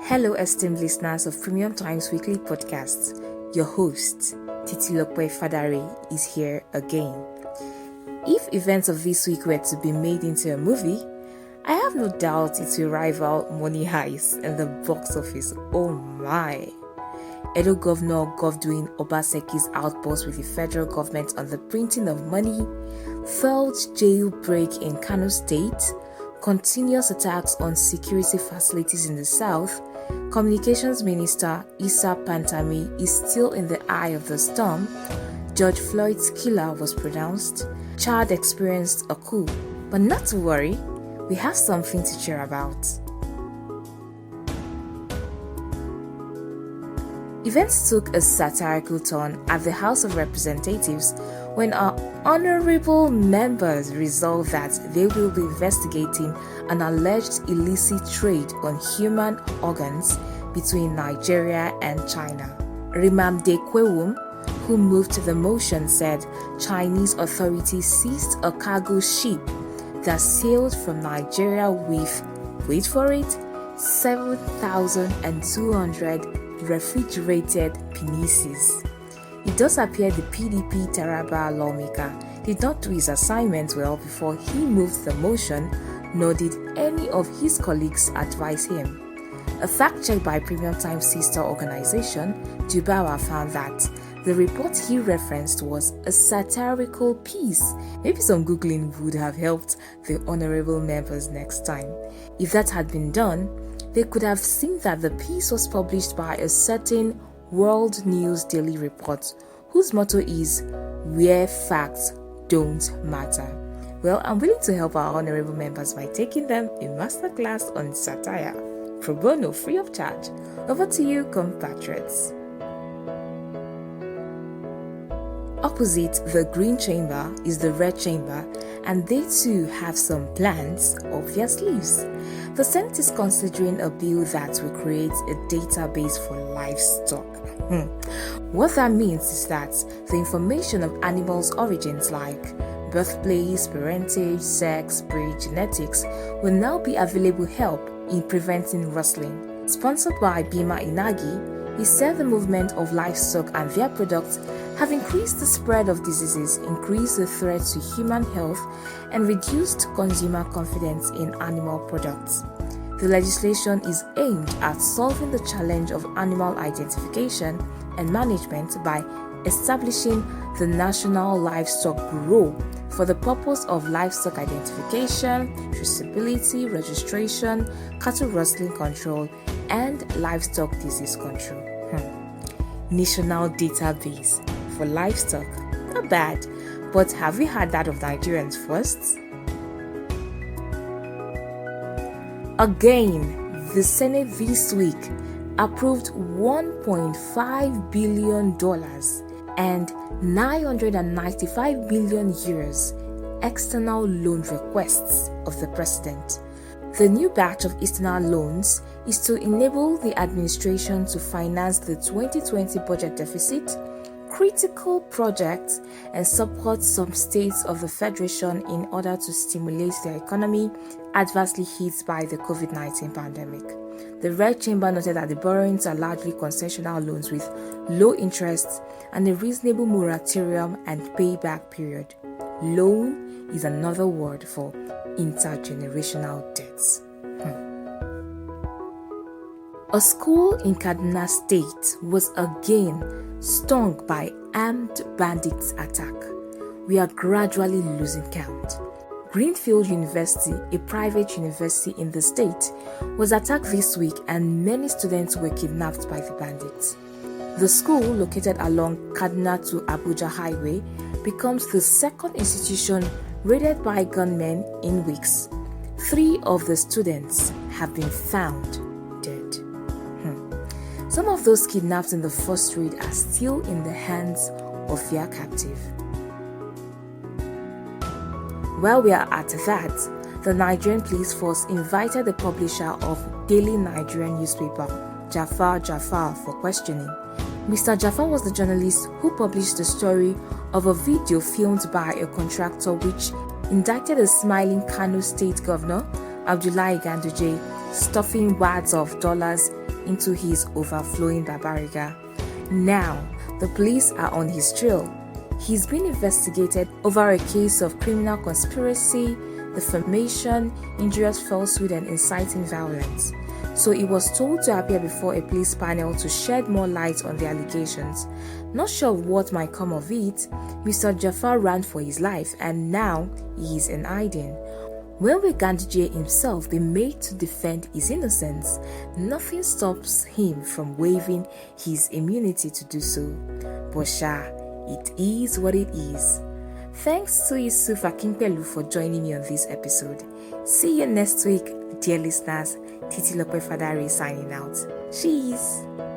Hello, esteemed listeners of Premium Times Weekly Podcasts. Your host, Titilope Fadare, is here again. If events of this week were to be made into a movie, I have no doubt it will rival Money Heist in the box office. Oh my! Edo Governor Godwin Obaseki's outburst with the federal government on the printing of money, failed jailbreak in Kano State, continuous attacks on security facilities in the south, Communications Minister Issa Pantami is still in the eye of the storm, George Floyd's killer was pronounced, Chad experienced a coup. But not to worry, we have something to cheer about. Events took a satirical turn at the House of Representatives when our honorable members resolved that they will be investigating an alleged illicit trade on human organs between Nigeria and China. Rimam Dekwewum, who moved the motion, said Chinese authorities seized a cargo ship that sailed from Nigeria with, wait for it, 7,200 refrigerated penises. It does appear the PDP Taraba lawmaker did not do his assignment well before he moved the motion, nor did any of his colleagues advise him. A fact check by Premium Times sister organization, Dubawa, found that the report he referenced was a satirical piece. Maybe some Googling would have helped the honorable members next time. If that had been done, they could have seen that the piece was published by a certain World News Daily Report, whose motto is, "Where facts don't matter." Well, I'm willing to help our honorable members by taking them a masterclass on satire, pro bono, free of charge. Over to you, compatriots. Opposite the green chamber is the red chamber, and they too have some plans up their sleeves. The Senate is considering a bill that will create a database for livestock. What that means is that the information of animals' origins like birthplace, parentage, sex, breed, genetics will now be available help in preventing rustling. Sponsored by Bima Inagi, he said the movement of livestock and their products have increased the spread of diseases, increased the threat to human health, and reduced consumer confidence in animal products. The legislation is aimed at solving the challenge of animal identification and management by establishing the National Livestock Bureau for the purpose of livestock identification, traceability, registration, cattle rustling control, and livestock disease control. National database for livestock. Not bad, but have we had that of Nigerians first? Again, the Senate this week approved $1.5 billion and 995 billion euros external loan requests of the president. The new batch of external loans is to enable the administration to finance the 2020 budget deficit, critical projects, and support some states of the Federation in order to stimulate their economy adversely hit by the COVID-19 pandemic. The Red Chamber noted that the borrowings are largely concessional loans with low interest and a reasonable moratorium and payback period. Loan is another word for intergenerational debts. A school in Kaduna State was again stung by armed bandits' attack. We are gradually losing count. Greenfield University, a private university in the state, was attacked this week and many students were kidnapped by the bandits. The school, located along Kaduna to Abuja Highway, becomes the second institution raided by gunmen in weeks. 3 of the students have been found dead. Some of those kidnapped in the first raid are still in the hands of their captive. While we are at that, the Nigerian police force invited the publisher of Daily Nigerian newspaper, Jafar Jafar, for questioning. Mr. Jafar was the journalist who published the story of a video filmed by a contractor which indicted a smiling Kano State governor Abdullahi Ganduje stuffing wads of dollars into his overflowing barbariga. Now, the police are on his trail. He's been investigated over a case of criminal conspiracy, defamation, injurious falsehood, and inciting violence. So he was told to appear before a police panel to shed more light on the allegations. Not sure of what might come of it, Mr. Jafar ran for his life and now he is in hiding. When will Ganduje himself be made to defend his innocence? Nothing stops him from waiving his immunity to do so. But it is what it is. Thanks to Yusuf Akinpelu for joining me on this episode. See you next week, dear listeners. Titi Lope Fadari signing out. Cheers!